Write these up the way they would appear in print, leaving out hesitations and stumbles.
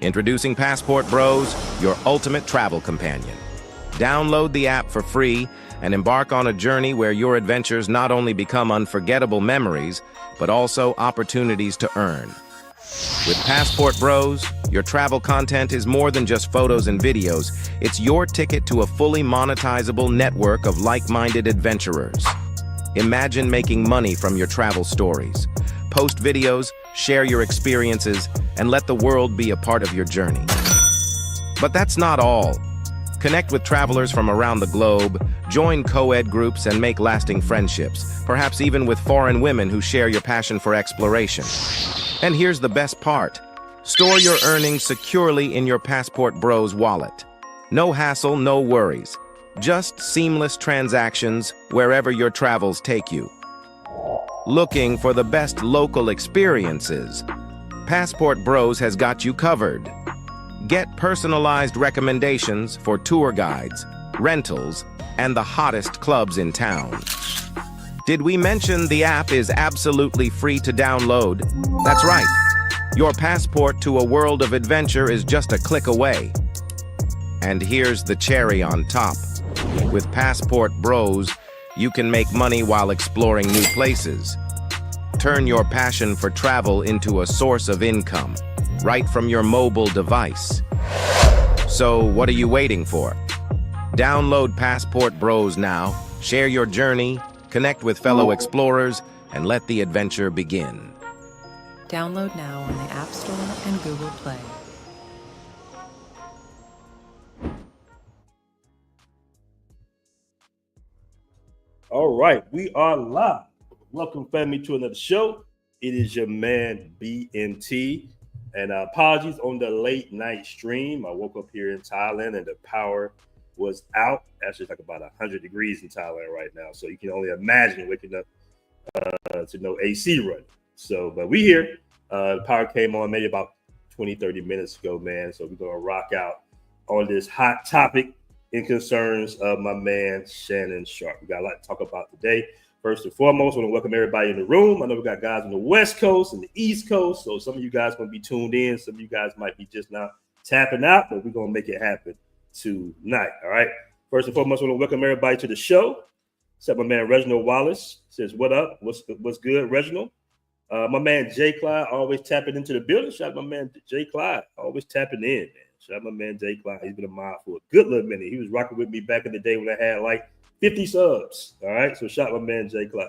Introducing Passport Bros, your ultimate travel companion. Download the app for free and embark on a journey where your adventures not only become unforgettable memories, but also opportunities to earn. With Passport Bros, your travel content is more than just photos and videos. It's your ticket to a fully monetizable network of like-minded adventurers. Imagine making money from your travel stories. Post videos, share your experiences, and let the world be a part of your journey. But that's not all. Connect with travelers from around the globe, join co-ed groups, and make lasting friendships, perhaps even with foreign women who share your passion for exploration. And here's the best part. Store your earnings securely in your Passport Bros wallet. No hassle, no worries. Just seamless transactions wherever your travels take you. Looking for the best local experiences? Passport Bros has got you covered. Get personalized recommendations for tour guides, rentals, and the hottest clubs in town. Did we mention the app is absolutely free to download? That's right. Your passport to a world of adventure is just a click away. And here's the cherry on top. With Passport Bros, you can make money while exploring new places. Turn your passion for travel into a source of income, right from your mobile device. So what are you waiting for? Download Passport Bros now, share your journey, connect with fellow explorers, and let the adventure begin. Download now on the App Store and Google Play. All right, we are live. Welcome, family, to another show. It is your man, BMT. And apologies on the late night stream. I woke up here in Thailand and the power was out. Actually, it's like about 100 degrees in Thailand right now. So you can only imagine waking up to no AC running. So, but we here. The power came on maybe about 20, 30 minutes ago, man. So we're going to rock out on this hot topic in concerns of my man, Shannon Sharpe. We got a lot to talk about today. First and foremost, I want to welcome everybody in the room. I know we got guys on the West Coast and the East Coast. So some of you guys going to be tuned in. Some of you guys might be just now tapping out, but we're going to make it happen tonight. All right. First and foremost, I want to welcome everybody to the show. Except my man, Reginald Wallace says, what up? What's good, Reginald? My man, Jay Clyde, always tapping into the building. Shout out my man, Jay Clyde, always tapping in, man. Shout out my man, Jay Clyde. He's been a mod for a good little minute. He was rocking with me back in the day when I had like 50 subs. All right. So shout out my man, Jay Clyde.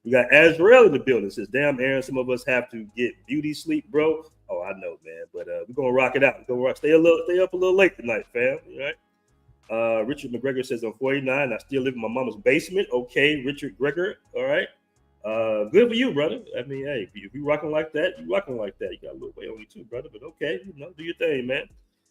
We got Azrael in the building. Says, damn, Aaron, some of us have to get beauty sleep, bro. Oh, I know, man. But we're going to rock it out. We're going to stay up a little late tonight, fam. All right. Richard McGregor says, I'm 49. I still live in my mama's basement. Okay, Richard Gregor. All right. Good for you, brother. I mean, hey, if you rocking like that, you rocking like that. You got a little way on you too, brother. But okay, do your thing, man.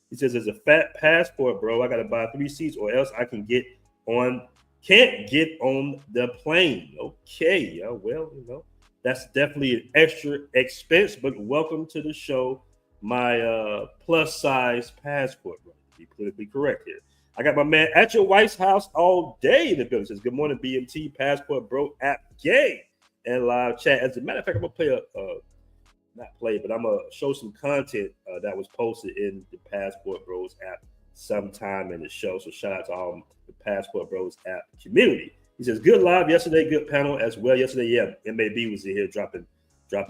He says, "There's a fat passport, bro. I gotta buy 3 seats, or else I can't get on the plane." Okay, yeah, well, that's definitely an extra expense. But welcome to the show, my plus size passport, bro. To be politically correct here. I got my man at your wife's house all day in the building. Says, good morning, BMT, Passport Bro app game and live chat. As a matter of fact, I'm gonna play I'm gonna show some content that was posted in the Passport Bros app sometime in the show. So shout out to all the Passport Bros app community. He says, good live yesterday, good panel as well. Yesterday, yeah, MAB was in here dropping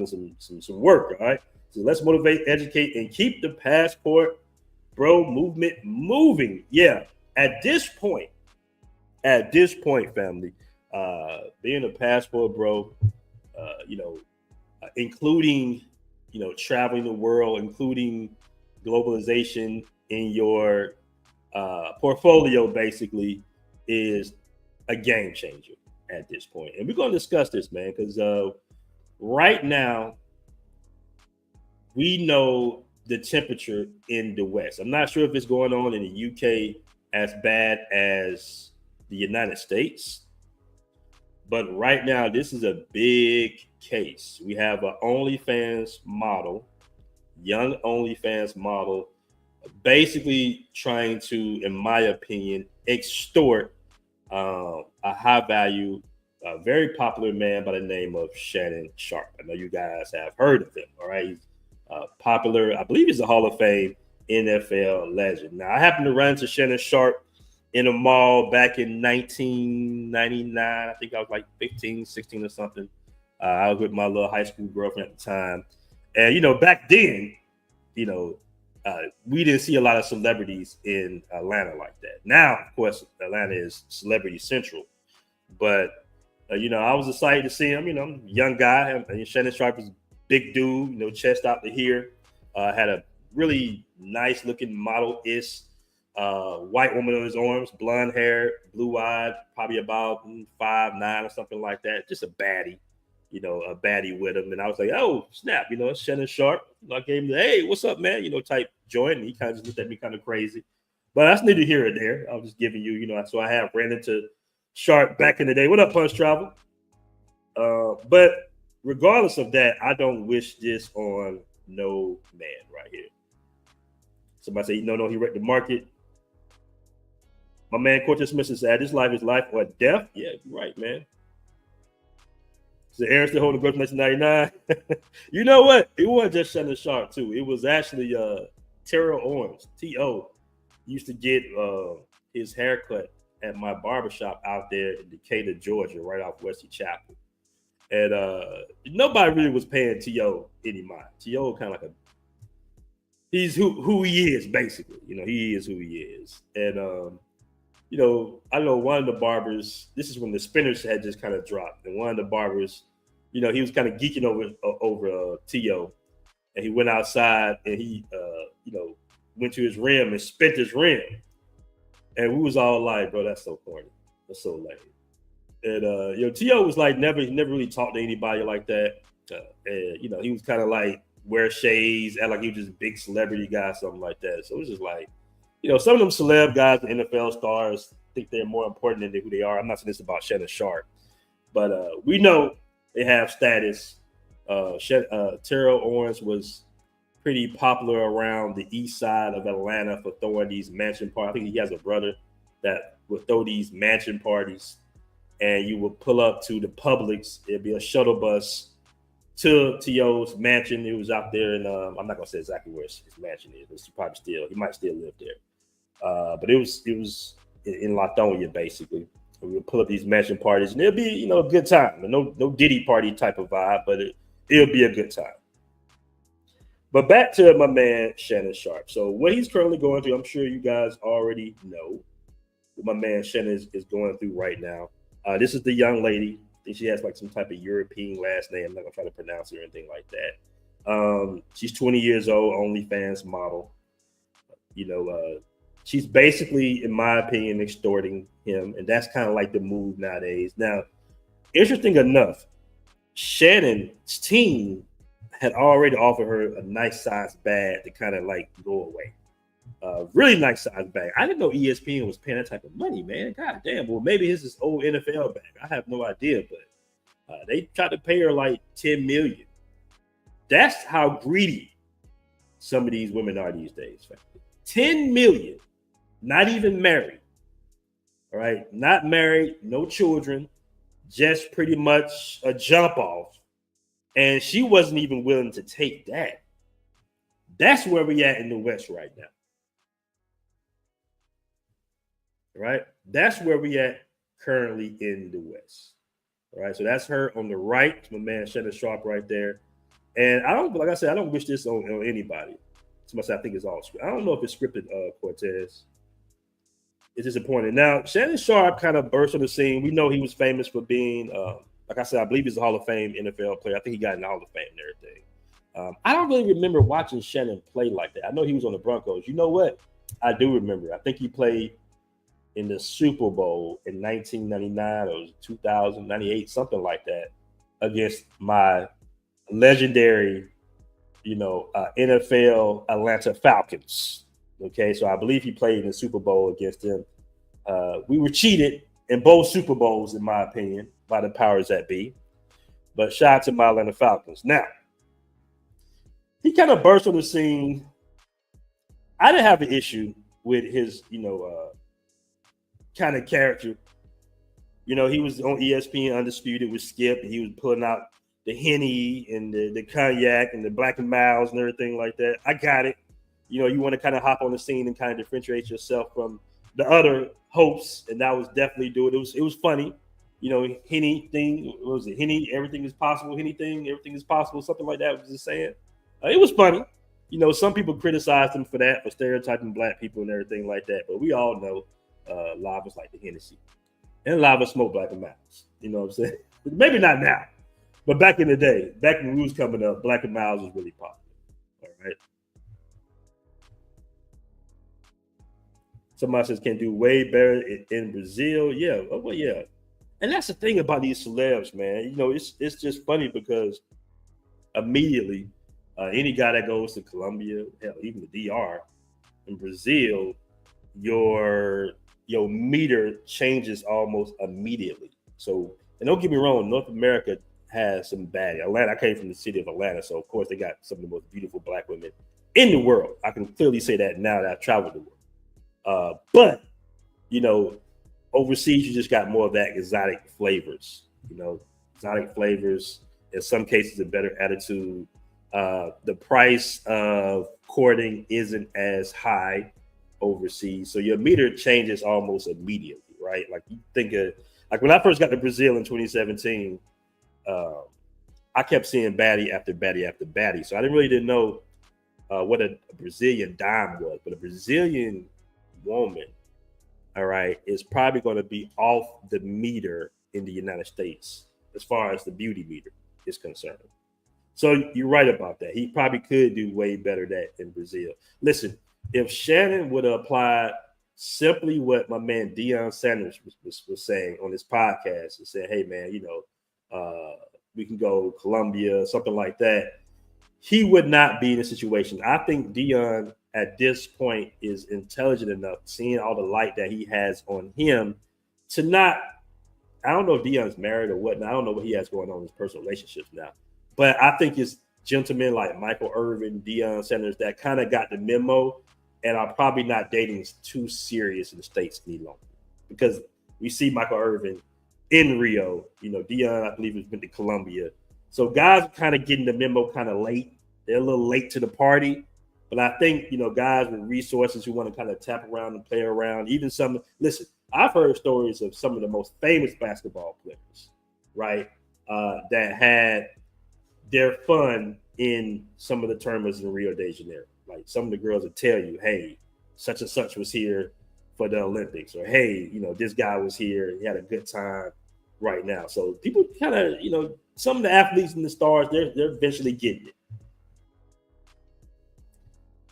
some work. All right. So let's motivate, educate, and keep the Passport Bro movement moving. Yeah. At this point, family, being a Passport Bro, including, traveling the world, including globalization in your portfolio, basically, is a game changer at this point. And we're going to discuss this, man, because right now, we know the temperature in the West. I'm not sure if it's going on in the UK as bad as the United States, but right now this is a big case. We have an OnlyFans model, young OnlyFans model, basically trying to, in my opinion, extort a high value, very popular man by the name of Shannon Sharpe. I know you guys have heard of him. All right. He's popular. I believe he's a Hall of Fame NFL legend. Now, I happened to run into Shannon Sharpe in a mall back in 1999. I think I was like 15, 16 or something. I was with my little high school girlfriend at the time. And, back then, we didn't see a lot of celebrities in Atlanta like that. Now, of course, Atlanta is celebrity central. But, I was excited to see him. I'm a young guy. Shannon Sharpe was a big dude, chest out to here. Had a really nice looking model-ish white woman on his arms, blonde hair, blue-eyed, probably about 5'9" or something like that. Just a baddie. A baddie with him. And I was like, oh, snap, it's Shannon Sharpe. I gave him the, hey, what's up, man? Type joint. And he kind of just looked at me kind of crazy. But that's neither here or there. I was just giving you, so I have ran into Sharpe back in the day. What up, Punch Travel? But regardless of that, I don't wish this on no man right here. Somebody say, no, he wrecked the market. My man Cortez Smith said, this life is life or death. Yeah, you're right, man. So Aaron still holding grudge 1999. You know what? It wasn't just Shannon Sharpe too. It was actually Terrell Owens, T.O. used to get his haircut at my barbershop out there in Decatur, Georgia, right off Wesley Chapel. And nobody really was paying T.O. any mind. T.O. kind of like he's who he is, basically. He is who he is. And I know one of the barbers, this is when the spinners had just kind of dropped. And one of the barbers, he was kind of geeking over T.O. And he went outside and he, went to his rim and spent his rim. And we was all like, bro, that's so corny. That's so lame. And, T.O. was like, never really talked to anybody like that. And, he was kind of like wear shades, act like he was just a big celebrity guy, something like that. So it was just like, some of them celeb guys, the NFL stars, think they're more important than who they are. I'm not saying this about Shannon Sharpe, but we know they have status. Terrell Owens was pretty popular around the east side of Atlanta for throwing these mansion parties. I think he has a brother that would throw these mansion parties, and you would pull up to the Publix. It'd be a shuttle bus to T.O.'s mansion. It was out there, and I'm not gonna say exactly where his mansion is. He might still live there. But it was in Latonia, basically. We would pull up these mansion parties, and it'll be, a good time. No Diddy party type of vibe, but it'll be a good time. But back to my man Shannon Sharpe. So what he's currently going through, I'm sure you guys already know what my man Shannon is going through right now. This is the young lady. I think she has like some type of European last name. I'm not gonna try to pronounce it or anything like that. She's 20 years old, OnlyFans model. She's basically, in my opinion, extorting him, and that's kind of like the move nowadays. Now, interesting enough, Shannon's team had already offered her a nice size bag to kind of like go away. Really nice size bag. I didn't know ESPN was paying that type of money, man. God damn. Well, maybe this is old NFL bag. I have no idea, but they tried to pay her like $10 million. That's how greedy some of these women are these days. $10 million. Not even married. All right. Not married, no children, just pretty much a jump off. And she wasn't even willing to take that. That's where we at in the West right now. Right? That's where we at currently in the West. All right. So that's her on the right. My man Shannon Sharpe right there. And I don't wish this on anybody. Somebody said I think it's all scripted. I don't know if it's scripted, Cortez. It's disappointing. Now, Shannon Sharpe kind of burst on the scene. We know he was famous for being, like I said, I believe he's a Hall of Fame NFL player. I think he got in the Hall of Fame and everything. I don't really remember watching Shannon play like that. I know he was on the Broncos. You know what? I do remember. I think he played in the Super Bowl in 1999 or 2098, something like that, against my legendary, NFL Atlanta Falcons. Okay, so I believe he played in the Super Bowl against them. We were cheated in both Super Bowls, in my opinion, by the powers that be. But shout out to my Atlanta Falcons. Now, he kind of burst on the scene. I didn't have an issue with his, kind of character. He was on ESPN Undisputed with Skip, and he was pulling out the Henny and the cognac and the Black and Miles and everything like that. I got it. you want to kind of hop on the scene and kind of differentiate yourself from the other hosts, and that was definitely do it. It was funny. Henny thing, what was it? Henny, everything is possible. Henny thing, everything is possible. Something like that was just saying. It was funny. Some people criticized him for that, for stereotyping black people and everything like that. But we all know Lava's like the Hennessy. And Lava smoke Black and Miles. You know what I'm saying? Maybe not now. But back in the day, back when we was coming up, Black and Miles was really popular. All right. Somebody says can do way better in Brazil. Yeah. Oh, well, yeah. And that's the thing about these celebs, man. It's just funny because immediately any guy that goes to Colombia, hell, even the DR, in Brazil, your meter changes almost immediately. So, and don't get me wrong, North America has some bad. Atlanta, I came from the city of Atlanta, so of course they got some of the most beautiful black women in the world. I can clearly say that now that I've traveled the world. But overseas, you just got more of that exotic flavors. Exotic flavors. In some cases, a better attitude. The price of courting isn't as high overseas, so your meter changes almost immediately, right? Like you think of, like when I first got to Brazil in 2017, I kept seeing baddie after baddie after baddie, so I didn't know what a Brazilian dime was, but a Brazilian woman, all right, is probably going to be off the meter in the United States as far as the beauty meter is concerned. So you're right about that. He probably could do way better that in Brazil. Listen, if Shannon would have applied simply what my man Deion Sanders was saying on his podcast and said, hey, man, we can go Colombia, something like that, he would not be in a situation. I think Deion at this point is intelligent enough, seeing all the light that he has on him, to not, I don't know if Deion's married or whatnot. I don't know what he has going on in his personal relationships now. But I think it's gentlemen like Michael Irvin, Deion Sanders that kind of got the memo and are probably not dating too serious in the States any longer. Because we see Michael Irvin in Rio, Deion, I believe, has been to Colombia. So guys are kind of getting the memo kind of late. They're a little late to the party. But I think, guys with resources who want to kind of tap around and play around, even listen, I've heard stories of some of the most famous basketball players, right, that had their fun in some of the tournaments in Rio de Janeiro. Like some of the girls would tell you, hey, such and such was here for the Olympics, or hey, this guy was here, he had a good time right now. So people kind of, some of the athletes and the stars, they're eventually getting it.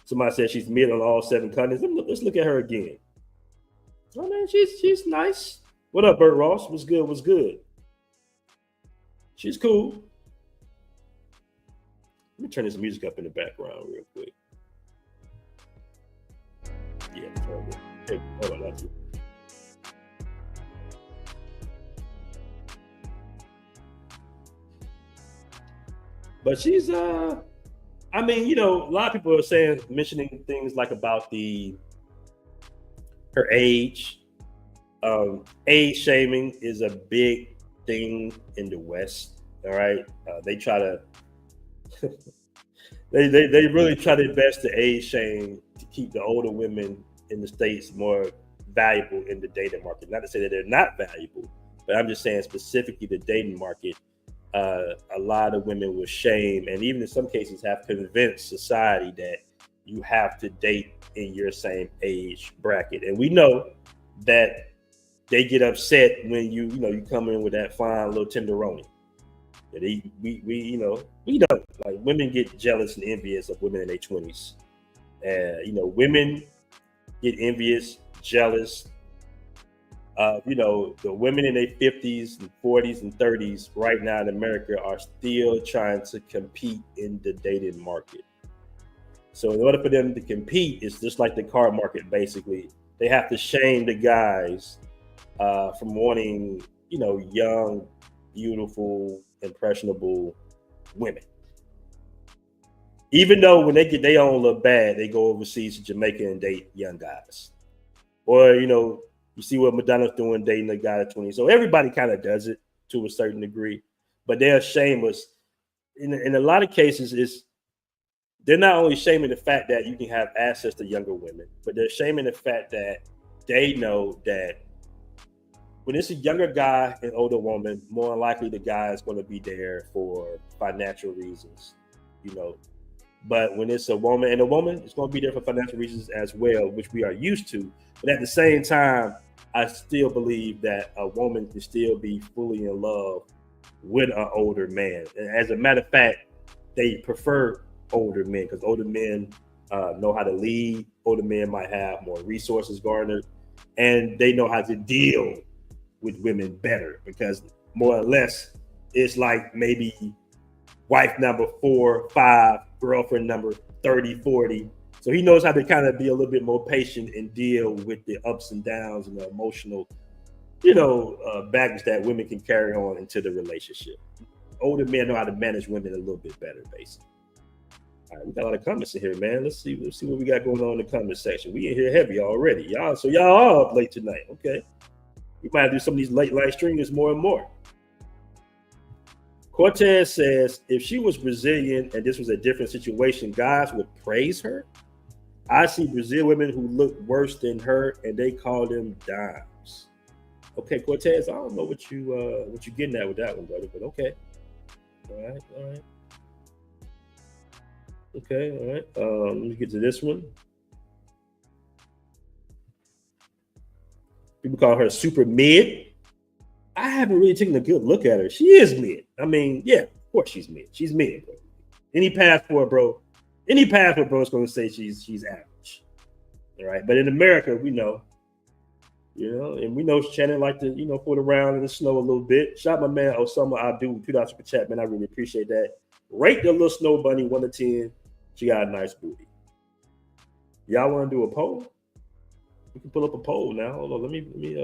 Somebody said she's mid on all 7 continents. Let's look at her again. Oh man, she's nice. What up, Bert Ross? What's good? What's good? She's cool. Let me turn this music up in the background real quick. Yeah, turn it. Hey, hold on, that's it. But she's a lot of people are mentioning things like about her age. Age shaming is a big thing in the West. All right, they try to they really try their best to age shame to keep the older women in the States more valuable in the dating market. Not to say that they're not valuable, but I'm just saying specifically the dating market. A lot of women will shame and even in some cases have convinced society that you have to date in your same age bracket. And we know that they get upset when you come in with that fine little tenderoni. We know like women get jealous and envious of women in their 20s. Women get envious, jealous. The women in their 50s and 40s and 30s right now in America are still trying to compete in the dating market. So in order for them to compete, it's just like the car market, basically. They have to shame the guys from wanting, young, beautiful, impressionable women. Even though when they get their own little bad, they go overseas to Jamaica and date young guys. Or, you see what Madonna's doing, dating a guy at 20. So everybody kind of does it to a certain degree, but they're shameless. In a lot of cases, they're not only shaming the fact that you can have access to younger women, but they're shaming the fact that they know that when it's a younger guy and older woman, more than likely the guy is going to be there for financial reasons, you know. But when it's a woman and a woman, it's going to be there for financial reasons as well, which we are used to. But at the same time, I still believe that a woman can still be fully in love with an older man. And as a matter of fact, they prefer older men because older men know how to lead. Older men might have more resources garnered, and they know how to deal with women better because more or less it's like maybe wife number 4, 5, girlfriend number 30, 40. So he knows how to kind of be a little bit more patient and deal with the ups and downs and the emotional, baggage that women can carry on into the relationship. Older men know how to manage women a little bit better, basically. All right, we got a lot of comments in here, man. Let's see what we got going on in the comment section. We in here heavy already, y'all. So y'all are up late tonight, okay? We might have to do some of these late live streamers more and more. Cortez says, if she was Brazilian and this was a different situation, guys would praise her. I see Brazilian women who look worse than her and they call them dimes. Okay, Cortez, I don't know what you getting at with that one, brother, but okay. All right. Okay, all right. Let me get to this one. People call her super mid. I haven't really taken a good look at her. She is mid. I mean, yeah, of course she's mid. She's mid, bro. Any passport bro is going to say she's average. All right, but in America, we know, and we know Shannon like to, fool around in the snow a little bit. Shout my man Osama Abdul, $2 super chat, man. I really appreciate that. Rate the little snow bunny 1 to 10. She got a nice booty. Y'all want to do a poll? We can pull up a poll now. Hold on, let me me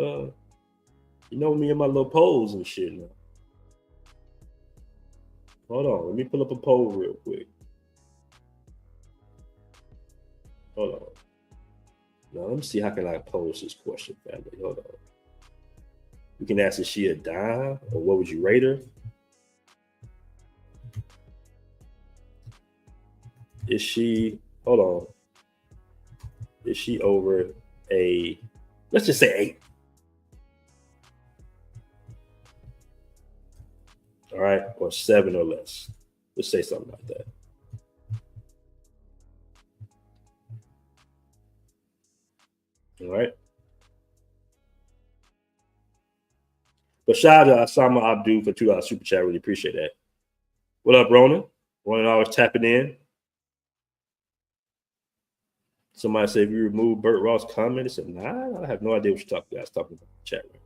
and my little polls and shit now. Hold on, let me pull up a poll real quick. Hold on. Now let me see how can I pose this question, family. Hold on. We can ask, is she a dime or what would you rate her? Is she, hold on. Is she over a, let's just say 8. All right, or 7 or less. Let's say something like that. All right. But shout out to Osama Abdul for $2 super chat. Really appreciate that. What up, Ronan? Ronan always tapping in. Somebody said, if you remove Burt Ross' comment, I said, nah, I have no idea what you're talking about in the chat room.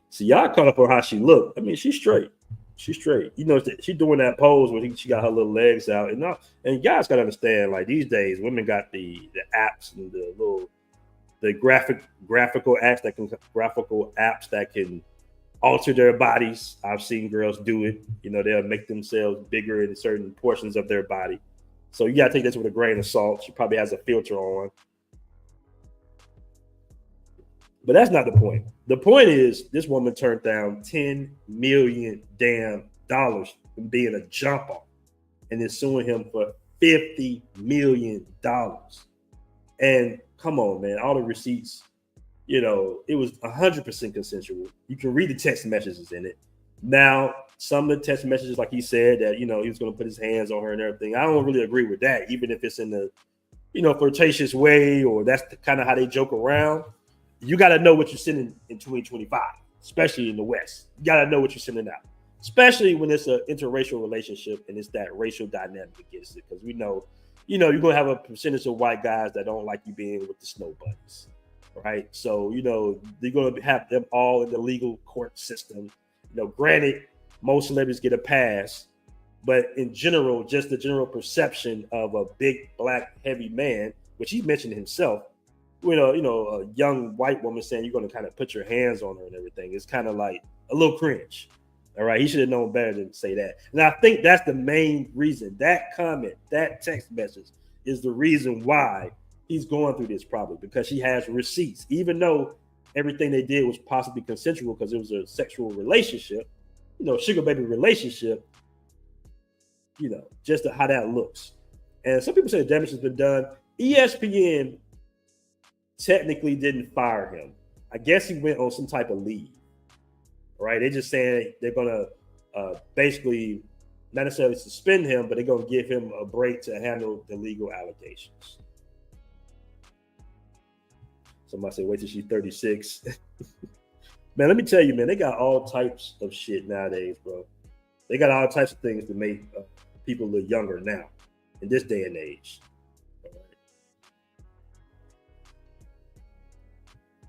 See, y'all caught up on how she looked. I mean, she's straight. She's straight. She's doing that pose where she got her little legs out. And you guys got to understand, like these days, women got the apps and the graphical apps that can alter their bodies. I've seen girls do it. They'll make themselves bigger in certain portions of their body. So you got to take this with a grain of salt. She probably has a filter on. But that's not the point. The point is this woman turned down $10 million from being a jump off and then suing him for $50 million. And come on, man, all the receipts, it was 100% consensual. You can read the text messages in it. Now, some of the text messages, like he said, that, he was going to put his hands on her and everything. I don't really agree with that, even if it's in the, flirtatious way or that's kind of how they joke around. You got to know what you're sending in 2025, especially in the West. You got to know what you're sending out, especially when it's an interracial relationship and it's that racial dynamic against it. Because we know, you're going to have a percentage of white guys that don't like you being with the snow bunnies, right? So, they're going to have them all in the legal court system. Granted, most celebrities get a pass, but in general, just the general perception of a big, black, heavy man, which he mentioned himself, a young white woman saying you're going to kind of put your hands on her and everything. It's kind of like a little cringe. All right. He should have known better than to say that. And I think that's the main reason. That comment, that text message is the reason why he's going through this probably, because she has receipts, even though everything they did was possibly consensual because it was a sexual relationship, sugar baby relationship. just how that looks. And some people say the damage has been done. ESPN technically didn't fire him. I guess he went on some type of leave. Right? They're just saying they're gonna basically not necessarily suspend him, but they're gonna give him a break to handle the legal allegations. Somebody say, wait till she's 36. Man, let me tell you, man, they got all types of shit nowadays, bro. They got all types of things to make people look younger now in this day and age.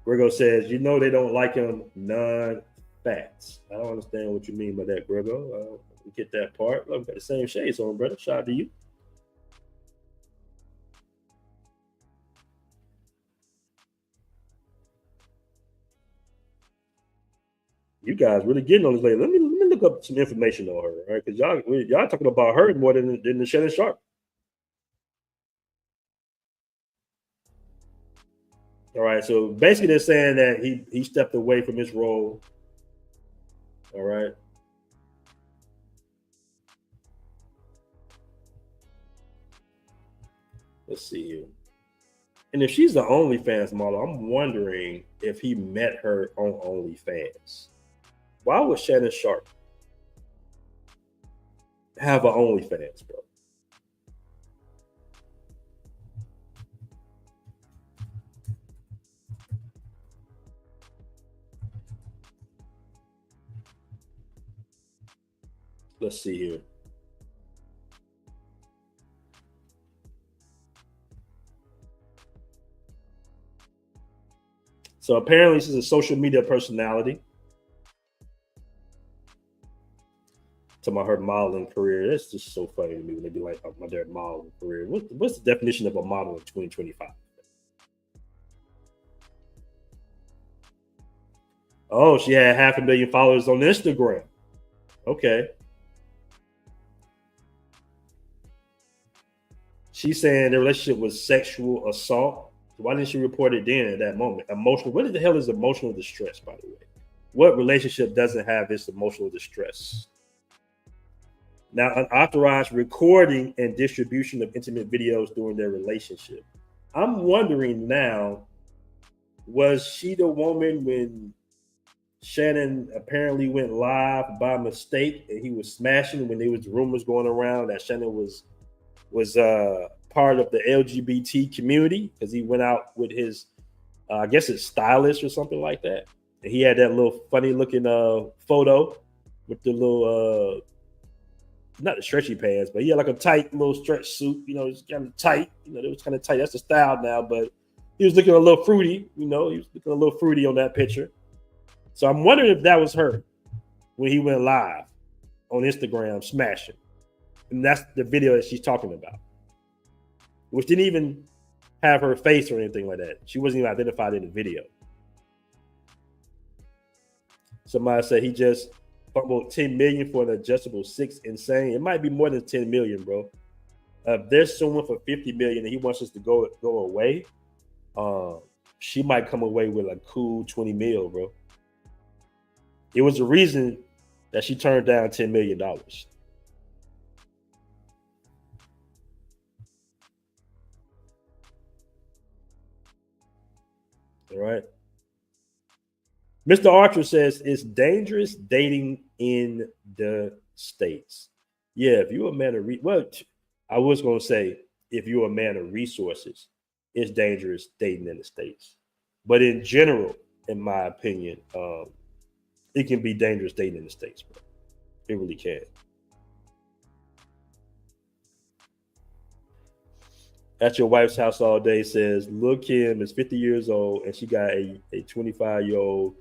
Grego says, they don't like him non-facts. I don't understand what you mean by that, Grego. I get that part. Look, got the same shades on, brother. Shout out to you. You guys really getting on this lady. Let me look up some information on her, all right? Because y'all talking about her more than the Shannon Sharpe. All right, so basically they're saying that he stepped away from his role. All right. Let's see here. And if she's the OnlyFans model, I'm wondering if he met her on OnlyFans. Why would Shannon Sharpe have an OnlyFans, bro? Let's see here. So apparently she's a social media personality. To her modeling career. That's just so funny to me when they be like, oh, their modeling career. What's the definition of a model in 2025? Oh, she had 500,000 followers on Instagram. Okay. She's saying the relationship was sexual assault. Why didn't she report it then at that moment? Emotional. What the hell is emotional distress, by the way? What relationship doesn't have this emotional distress? Now, unauthorized recording and distribution of intimate videos during their relationship. I'm wondering now, was she the woman when Shannon apparently went live by mistake and he was smashing when there was rumors going around that Shannon was part of the LGBT community because he went out with his, I guess his stylist or something like that. And he had that little funny looking photo with the little, not the stretchy pants, but he had like a tight little stretch suit. It's kind of tight. It was kind of tight. That's the style now, but he was looking a little fruity. He was looking a little fruity on that picture. So I'm wondering if that was her when he went live on Instagram smashing. And that's the video that she's talking about, which didn't even have her face or anything like that. She wasn't even identified in the video. Somebody said he just fumbled 10 million for an adjustable 6. Insane. It might be more than 10 million, bro. They're suing for 50 million and he wants us to go away. She might come away with a cool 20 mil, bro. It was the reason that she turned down $10 million. All right. Mr. Archer says it's dangerous dating in the States. Yeah, if you're a man of I was going to say if you're a man of resources, it's dangerous dating in the States. But in general, in my opinion, it can be dangerous dating in the States, bro. It really can. At your wife's house all day says, Lil' Kim is 50 years old and she got a 25-year-old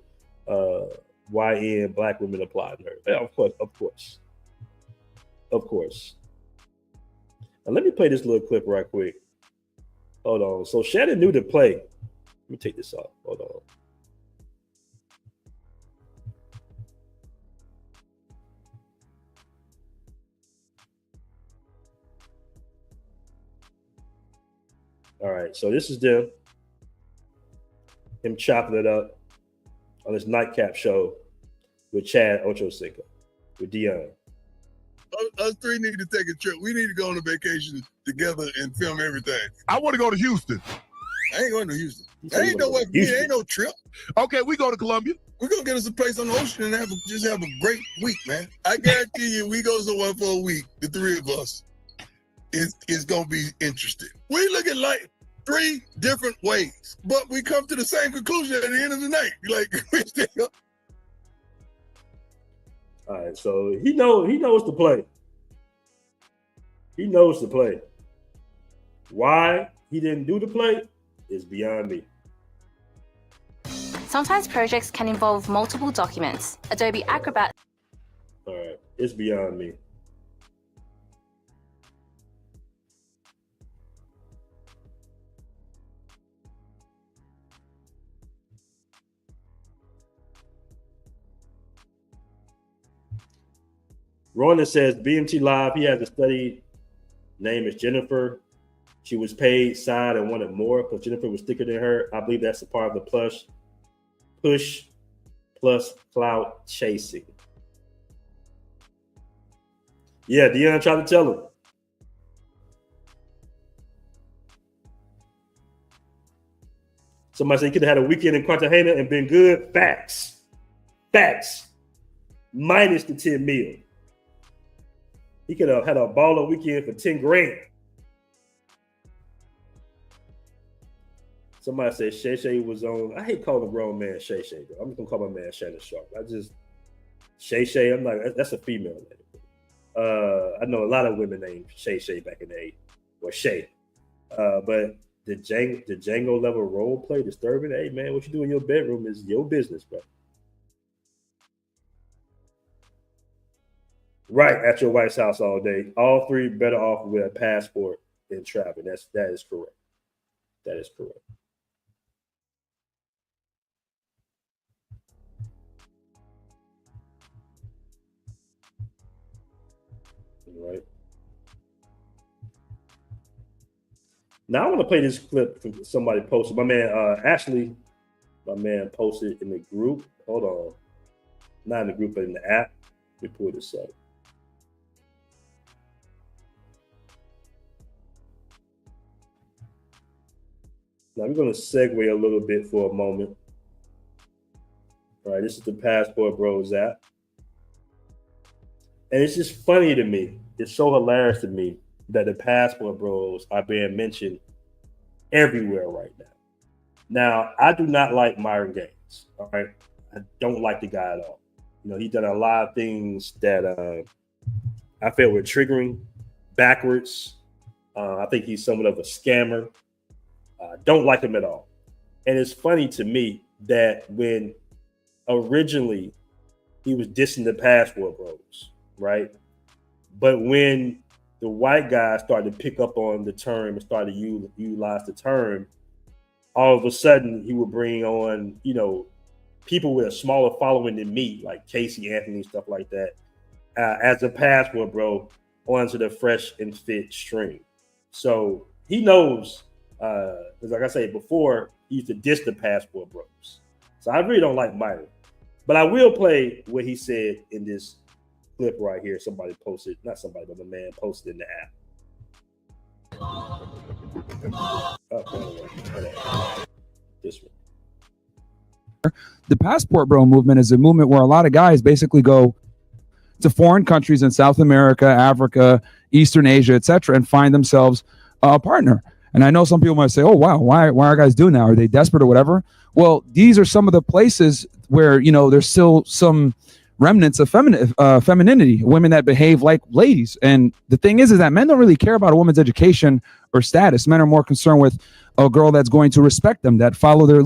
YN black women applying her. Yeah, of course. Now let me play this little clip right quick. Hold on. So Shannon knew to play. Let me take this off. Hold on. All right, so this is him chopping it up on his nightcap show with Chad Ochocinco, with Dion. Us three need to take a trip. We need to go on a vacation together and film everything. I want to go to Houston. I ain't going to Houston. That ain't no way for me. Ain't no trip. Okay, we go to Columbia. We're going to get us a place on the ocean and just have a great week, man. I guarantee you, we go somewhere for a week, the three of us, it's going to be interesting. We look at life 3 different ways, but we come to the same conclusion at the end of the night. Like, all right, so he knows to play. He knows to play. Why he didn't do the play is beyond me. Sometimes projects can involve multiple documents. Adobe Acrobat. All right, it's beyond me. Ronan says BMT Live, he has a study. Name is Jennifer. She was paid, signed, and wanted more because Jennifer was thicker than her. I believe that's a part of the push plus cloud chasing. Yeah, Deanna tried to tell him. Somebody said he could have had a weekend in Cartagena and been good. Facts. Minus the 10 mil. He could have had a baller weekend for 10 grand. Somebody said Shay was on. I hate calling a grown man Shay, though. I'm just gonna call my man Shannon Sharpe. Shay. I'm like, that's a female name. I know a lot of women named Shay back in the 80s, or Shay. But the Django level role play disturbing. Hey man, what you do in your bedroom is your business, bro. Right, at your wife's house all day. All 3 better off with a passport than traveling. That is correct. That is correct. All right. Now I want to play this clip from somebody posted. My man Ashley, posted in the group. Hold on. Not in the group, but in the app. Let me pull this up. Now we're going to segue a little bit for a moment. All right, this is the Passport Bros app. And it's just funny to me. It's so hilarious to me that the Passport Bros are being mentioned everywhere right now. Now, I do not like Myron Gaines. All right. I don't like the guy at all. You know, he's done a lot of things that I felt were triggering, backwards. I think he's somewhat of a scammer. Don't like him at all. And it's funny to me that when originally he was dissing the Passport Bros, right? But when the white guys started to pick up on the term and started to utilize the term, all of a sudden he would bring on, you know, people with a smaller following than me, like Casey Anthony, stuff like that, as a Passport Bro onto the Fresh and Fit stream. So he knows, because like I said before, he used to diss the Passport Bros. So I really don't like Myron. But I will play what he said in this clip right here. Somebody posted, not somebody, but the man posted in the app. This one. The Passport Bro movement is a movement where a lot of guys basically go to foreign countries in South America, Africa, Eastern Asia, etc., and find themselves a partner. And I know some people might say, oh, wow, why are guys doing that? Are they desperate or whatever? Well, these are some of the places where, you know, there's still some remnants of femininity, women that behave like ladies. And the thing is that men don't really care about a woman's education or status. Men are more concerned with a girl that's going to respect them, that follows their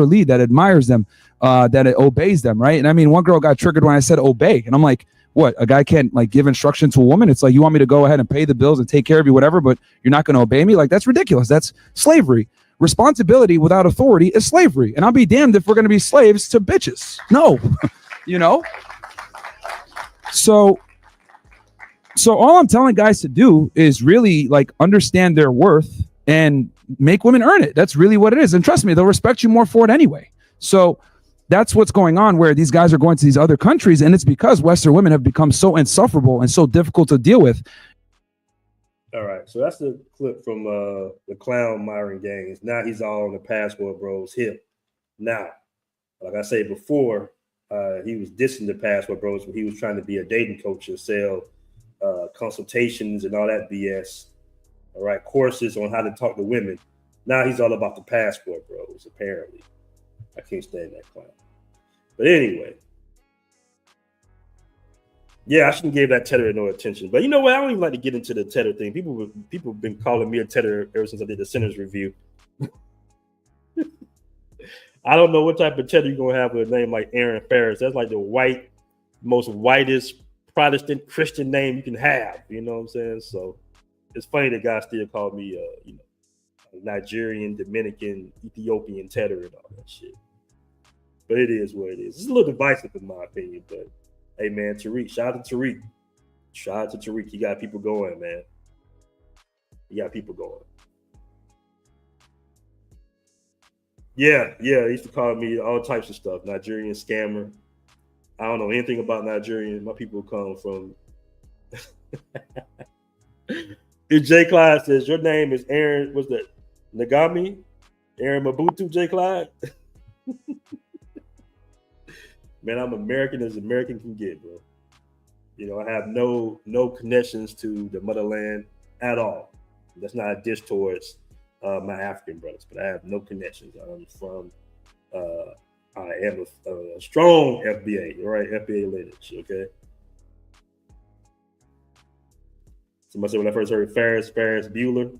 lead, that admires them, that it obeys them, right? And I mean, one girl got triggered when I said obey. And I'm like, what, a guy can't like give instruction to a woman? It's like, you want me to go ahead and pay the bills and take care of you, whatever, but you're not going to obey me? Like, that's ridiculous. That's slavery. Responsibility without authority is slavery. And I'll be damned if we're going to be slaves to bitches. No, you know? So all I'm telling guys to do is really like understand their worth and make women earn it. That's really what it is. And trust me, they'll respect you more for it anyway. So That's what's going on, where these guys are going to these other countries, and it's because Western women have become so insufferable and so difficult to deal with. All right, so that's the clip from the clown Myron Gaines. Now he's all on the Passport Bros hip. Now, like I said before, he was dissing the Passport Bros when he was trying to be a dating coach and sell consultations and all that BS. All right, courses on how to talk to women. Now he's all about the Passport Bros, apparently. I can't stand that clown. But anyway. Yeah, I shouldn't give that Tedder no attention. But you know what? I don't even like to get into the Tedder thing. People have been calling me a Tedder ever since I did the Sinners review. I don't know what type of Tedder you're going to have with a name like Aaron Ferris. That's like the most whitest Protestant Christian name you can have. You know what I'm saying? So it's funny that guys still call me, Nigerian, Dominican, Ethiopian Tedder and all that shit. But it is what it is. It's a little divisive in my opinion, but hey, man, Tariq. Shout out to Tariq. Shout out to Tariq. He got people going, man. He got people going. Yeah. He used to call me all types of stuff. Nigerian scammer. I don't know anything about Nigerian. My people come from. If J. Clyde says your name is Aaron, what's that? Nagami? Aaron Mabutu, J. Clyde? Man, I'm American as American can get, bro. You know, I have no connections to the motherland at all. That's not a diss towards my African brothers, but I have no connections. I am a strong FBA, all right? FBA lineage, okay? Somebody said when I first heard Ferris Bueller.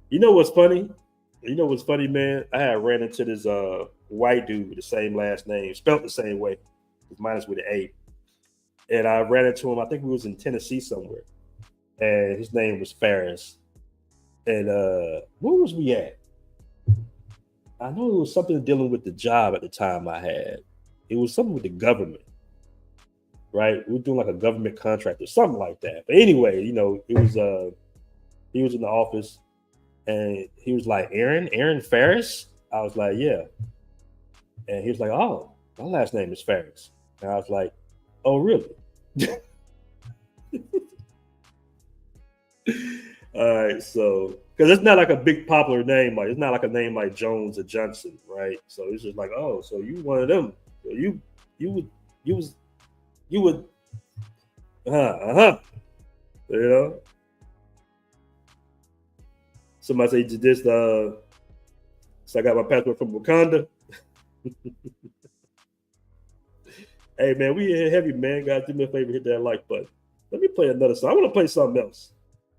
You know what's funny? Man? I had ran into this white dude with the same last name, spelled the same way, minus with an A. And I ran into him, I think we was in Tennessee somewhere. And his name was Ferris. And where was we at? I know it was something dealing with the job at the time I had. It was something with the government, right? We were doing like a government contract or something like that. But anyway, you know, he was in the office and he was like, Aaron Ferris? I was like, yeah. And he was like, oh, my last name is Ferris. And I was like, oh, really? All right, so because it's not like a big popular name, like it's not like a name like Jones or Johnson, right? So it's just like, oh, so you one of them? So you would, you know. Somebody say this. So I got my passport from Wakanda. Hey man, we heavy, man. Guys, do me a favor, hit that like button. Let me play another song. I want to play something else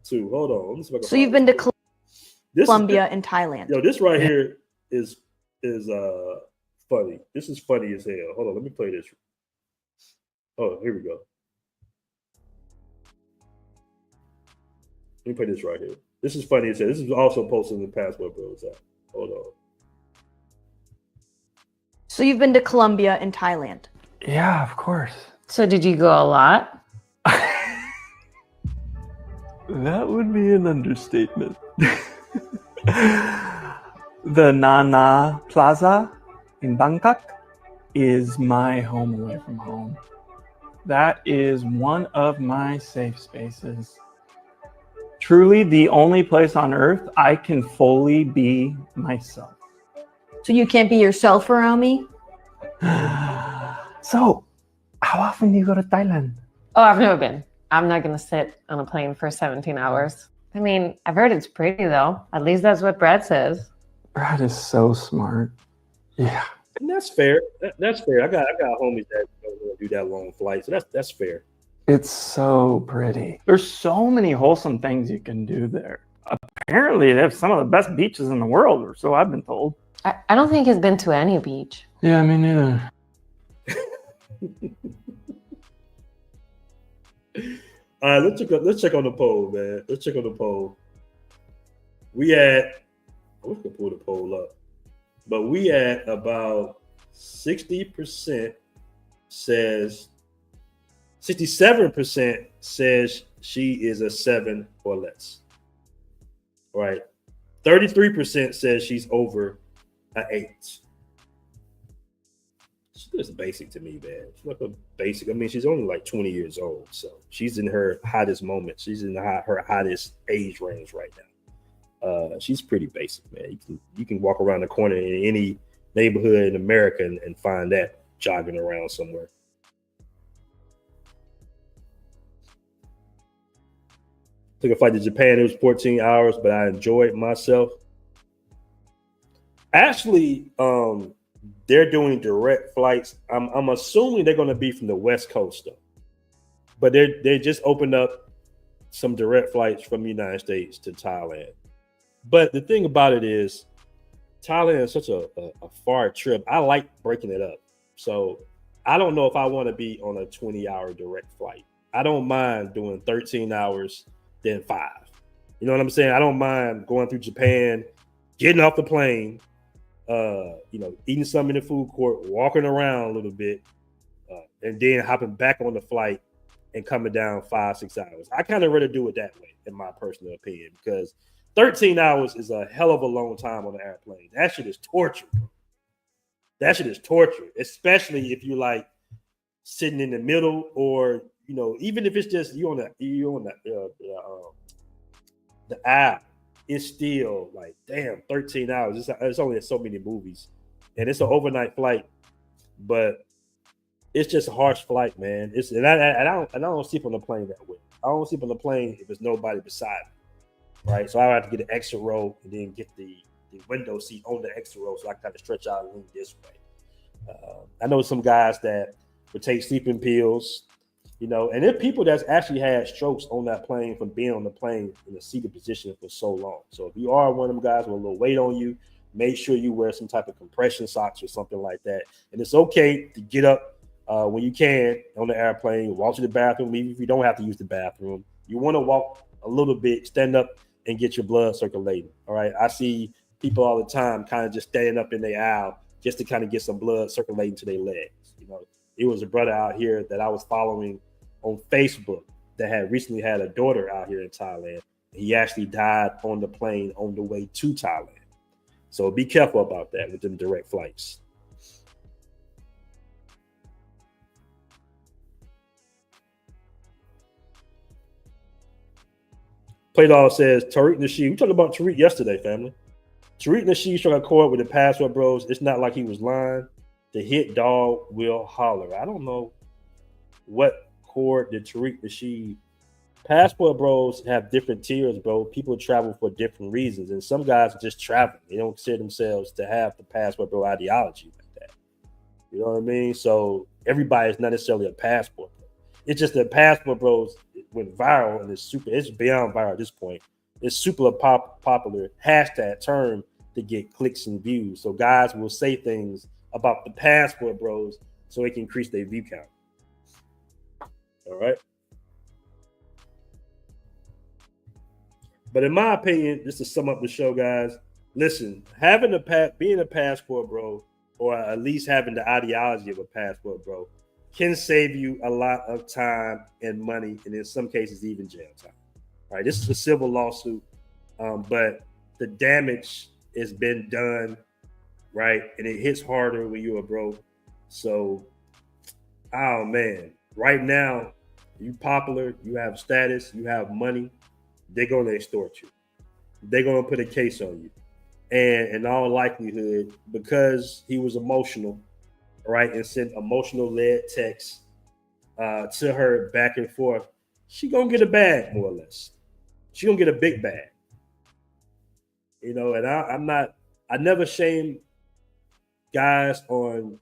too. Hold on. Let me see if I can So you've been to Colombia and Thailand. Yo, this right here is funny. This is funny as hell. Hold on, let me play this. Oh, here we go. Let me play this right here. This is funny as hell. This is also posted in the Passport Bros app. Hold on. So you've been to Colombia and Thailand. Yeah, of course. So did you go a lot? That would be an understatement. The Nana Plaza in Bangkok is my home away from home. That is one of my safe spaces. Truly the only place on earth I can fully be myself. So you can't be yourself around me? So, how often do you go to Thailand? Oh, I've never been. I'm not going to sit on a plane for 17 hours. I mean, I've heard it's pretty though. At least that's what Brad says. Brad is so smart. Yeah. And that's fair. That's fair. I got homies that don't want to do that long flight, so that's fair. It's so pretty. There's so many wholesome things you can do there. Apparently, they have some of the best beaches in the world, or so I've been told. I don't think he's been to any beach. Yeah, me neither. All right, let's check on the poll, man. Let's check on the poll. We had, I wish I could pull the poll up, but we had about 60% says, 67% says she is a 7 or less. All right. 33% says she's over an 8. She's just basic to me, man. She's like a basic. I mean, she's only like 20 years old, so she's in her hottest moment. She's in her hottest age range right now. She's pretty basic, man. You can walk around the corner in any neighborhood in America and find that jogging around somewhere. Took a flight to Japan. It was 14 hours, but I enjoyed myself. Actually, they're doing direct flights. I'm assuming they're going to be from the West Coast, though. But they just opened up some direct flights from the United States to Thailand. But the thing about it is, Thailand is such a far trip. I like breaking it up. So I don't know if I want to be on a 20-hour direct flight. I don't mind doing 13 hours, then 5. You know what I'm saying? I don't mind going through Japan, getting off the plane, eating something in the food court, walking around a little bit, and then hopping back on the flight and coming down 5-6 hours. I kind of rather do it that way, in my personal opinion, because 13 hours is a hell of a long time on the airplane. That shit is torture. That shit is torture, especially if you like sitting in the middle, or even if it's just you on the aisle. It's still like, damn, 13 hours. It's only in so many movies, and it's an overnight flight, but it's just a harsh flight, man. I don't sleep on the plane that way. I don't sleep on the plane if there's nobody beside me, right? So I have to get an extra row and then get the window seat on the extra row, so I kind of stretch out and lean this way. I know some guys that would take sleeping pills. And there are people that's actually had strokes on that plane from being on the plane in a seated position for so long. So if you are one of them guys with a little weight on you, make sure you wear some type of compression socks or something like that. And it's okay to get up when you can on the airplane, walk to the bathroom, even if you don't have to use the bathroom. You want to walk a little bit, stand up and get your blood circulating. All right. I see people all the time kind of just standing up in their aisle just to kind of get some blood circulating to their legs. It was a brother out here that I was following on Facebook that had recently had a daughter out here in Thailand. He actually died on the plane on the way to Thailand. So be careful about that with them direct flights. Playdog says, Tariq Nasheed. We talked about Tariq yesterday, family. Tariq Nasheed struck a chord with the Passport Bros. It's not like he was lying. The hit dog will holler. I don't know what chord did Tariq Nasheed. Passport Bros have different tiers, bro. People travel for different reasons, and some guys are just traveling. They don't consider themselves to have the Passport Bro ideology like that. You know what I mean? So everybody is not necessarily a Passport Bro. It's just that Passport Bros went viral, and it's beyond viral at this point. It's super popular hashtag term to get clicks and views. So guys will say things about the Passport Bros so it can increase their view count. All right. But in my opinion, just to sum up the show, guys, listen, being a Passport Bro, or at least having the ideology of a Passport Bro, can save you a lot of time and money, and in some cases, even jail time. All right. This is a civil lawsuit, but the damage has been done, right? And it hits harder when you're a bro. So, oh man, right now, you popular, you have status, you have money, they're going to extort you. They're going to put a case on you. And in all likelihood, because he was emotional, right, and sent emotional-led texts to her back and forth, she going to get a bag, more or less. She going to get a big bag. And I never shame guys on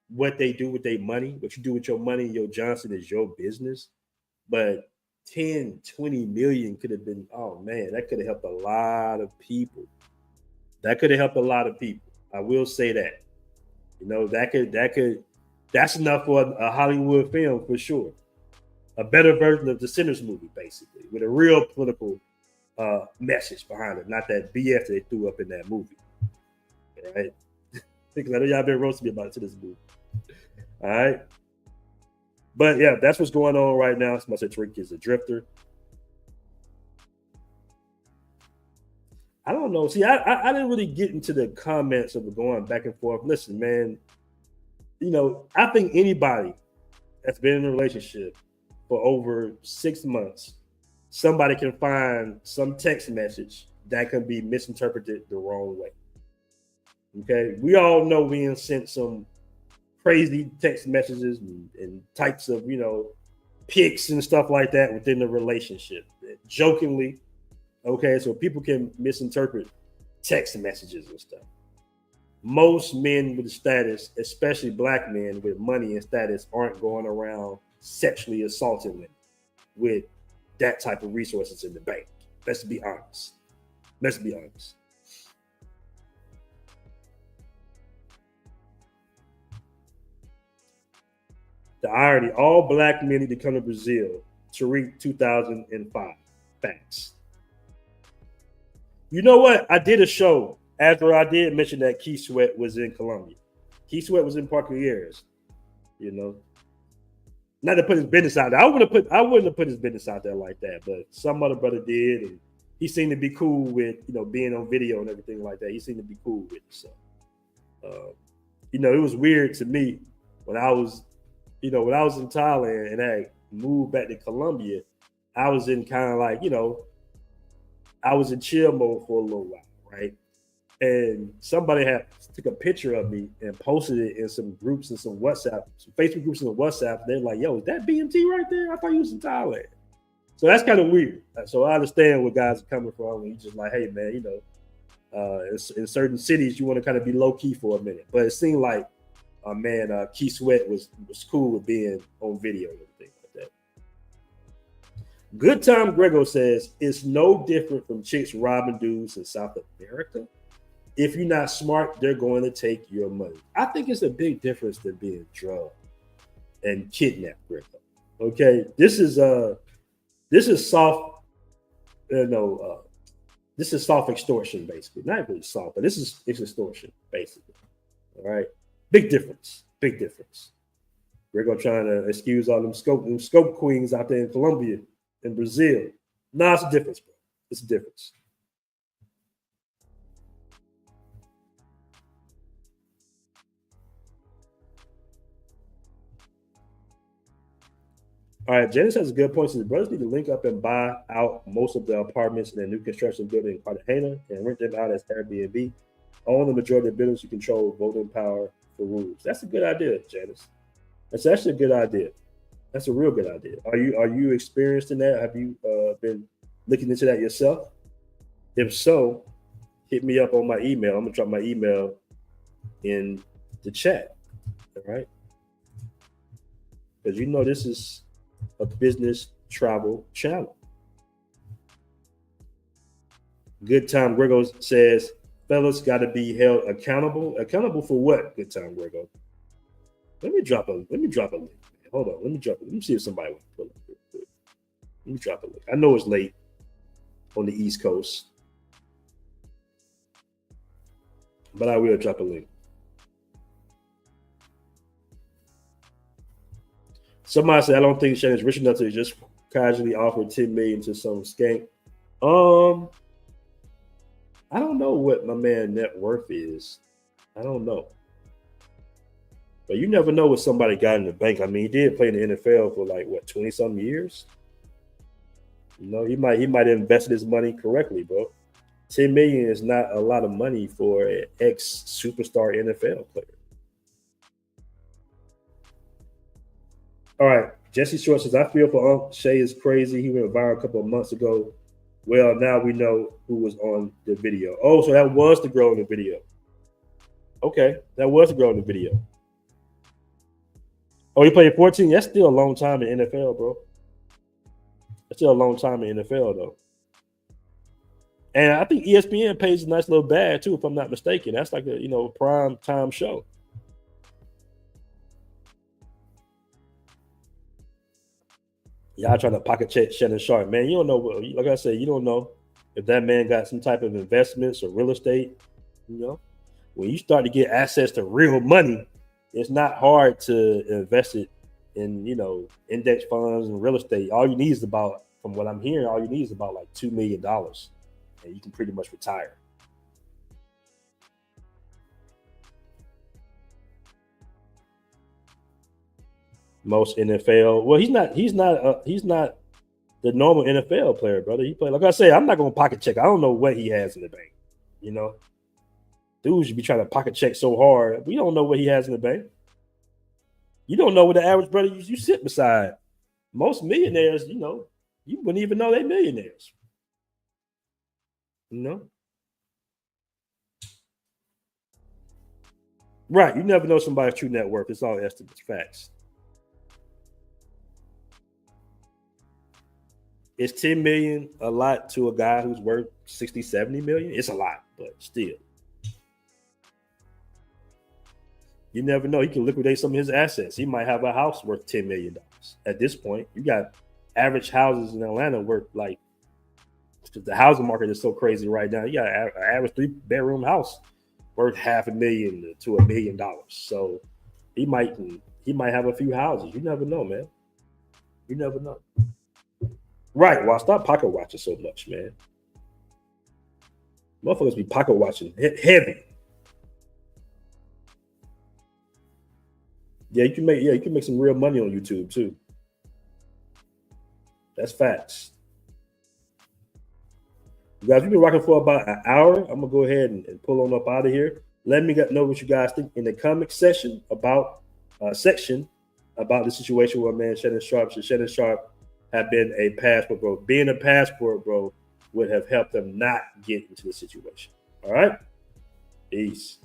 what they do with their money. What you do with your money, your Johnson, is your business. But 10, 20 million could have been, oh man, that could have helped a lot of people. I will say that. That's enough for a Hollywood film for sure. A better version of the Sinners movie, basically, with a real political message behind it, not that BS they threw up in that movie. All right? Because I know y'all been roasting me about this movie. All right? But yeah, that's what's going on right now. Somebody said Tariq is a drifter. I don't know. See, I didn't really get into the comments of going back and forth. Listen, man, I think anybody that's been in a relationship for over 6 months, somebody can find some text message that can be misinterpreted the wrong way. Okay, we all know we sent some crazy text messages and types of pics and stuff like that within the relationship, jokingly. Okay, so people can misinterpret text messages and stuff. Most men with status, especially black men with money and status, aren't going around sexually assaulting women with that type of resources in the bank. Let's be honest. Let's be honest. The irony, all black men need to come to Brazil. Tariq 2005. Facts. You know what? I did a show after I did mention that Keith Sweat was in Colombia. Keith Sweat was in Parker Years. Not to put his business out there. I wouldn't have put his business out there like that, but some other brother did, and he seemed to be cool with being on video and everything like that. He seemed to be cool with it. So it was weird to me when I was in Thailand and I moved back to Colombia. I was in kind of like, I was in chill mode for a little while, right? And somebody took a picture of me and posted it in some groups and some Facebook groups and WhatsApp. They're like, yo, is that BMT right there? I thought you was in Thailand. So that's kind of weird. So I understand where guys are coming from when you just like, hey, man, in certain cities, you want to kind of be low key for a minute. But it seemed like, Keith Sweat was cool with being on video and everything like that. Good Time Grego says, it's no different from chicks robbing dudes in South America. If you're not smart, they're going to take your money. I think it's a big difference than being drugged and kidnapped, Grego. Okay, this is soft, this is soft extortion, basically. Not really soft, but it's extortion, basically. All right. Big difference. Grego trying to excuse all them scope queens out there in Colombia and Brazil. Nah, it's a difference, bro. It's a difference. All right, Janice has a good point. Says brothers need to link up and buy out most of the apartments in a new construction building in Cartagena and rent them out as Airbnb. Own the majority of buildings, you control voting power for rules. That's a good idea, Janice. That's actually a good idea. That's a real good idea. Are you experienced in that? Have you been looking into that yourself? If so, hit me up on my email. I'm gonna drop my email in the chat. All right, because this is a business travel channel. Good Time Grego says, fellas got to be held accountable. Accountable for what? Good Time Grego. Let me drop a link. Hold on. Let me see if somebody will pull it. Let me drop a link. I know it's late on the East Coast, but I will drop a link. Somebody said, I don't think Shannon's rich enough to just casually offer $10 million to some skank. I don't know what my man net worth is. I don't know. But you never know what somebody got in the bank. I mean, he did play in the NFL for 20-some years. He might have invested his money correctly, bro. $10 million is not a lot of money for an ex-superstar NFL player. All right, Jesse Short says, I feel for Unc. Shay is crazy. He went viral a couple of months ago. Well, now we know who was on the video. Oh, so that was the girl in the video. Okay, that was the girl in the video. Oh, he played 14. That's still a long time in NFL, bro. That's still a long time in NFL, though. And I think ESPN pays a nice little bag, too, if I'm not mistaken. That's like a, prime time show. Y'all trying to pocket check Shannon Sharpe, man. You don't know what, like I said, you don't know if that man got some type of investments or real estate. When you start to get access to real money, it's not hard to invest it in, index funds and real estate. All you need is about, from what I'm hearing, all you need is about like $2 million, and you can pretty much retire. Most NFL. Well, he's not the normal NFL player, brother. He play, like I say, I'm not gonna pocket check. I don't know what he has in the bank. You know, dudes should be trying to pocket check so hard. We don't know what he has in the bank. You don't know what the average brother you sit beside. Most millionaires, you know, you wouldn't even know they're millionaires. You know? Right. You never know somebody's true net worth. It's all estimates, facts. Is 10 million a lot to a guy who's worth 60, 70 million? It's a lot, but still. You never know. He can liquidate some of his assets. He might have a house worth $10 million. At this point, you got average houses in Atlanta worth like, because the housing market is so crazy right now. You got an average 3-bedroom house worth $500,000 to $1 million. So he might have a few houses. You never know, man. You never know. Right. Well, stop pocket watching so much, man. Motherfuckers be pocket watching heavy. Yeah, you can make some real money on YouTube too. That's facts. You guys, we've been rocking for about an hour. I'm gonna go ahead and pull on up out of here. Let me know what you guys think in the comment section about the situation where man Shannon Sharpe have been a passport bro. Being a passport bro would have helped them not get into the situation. All right, peace.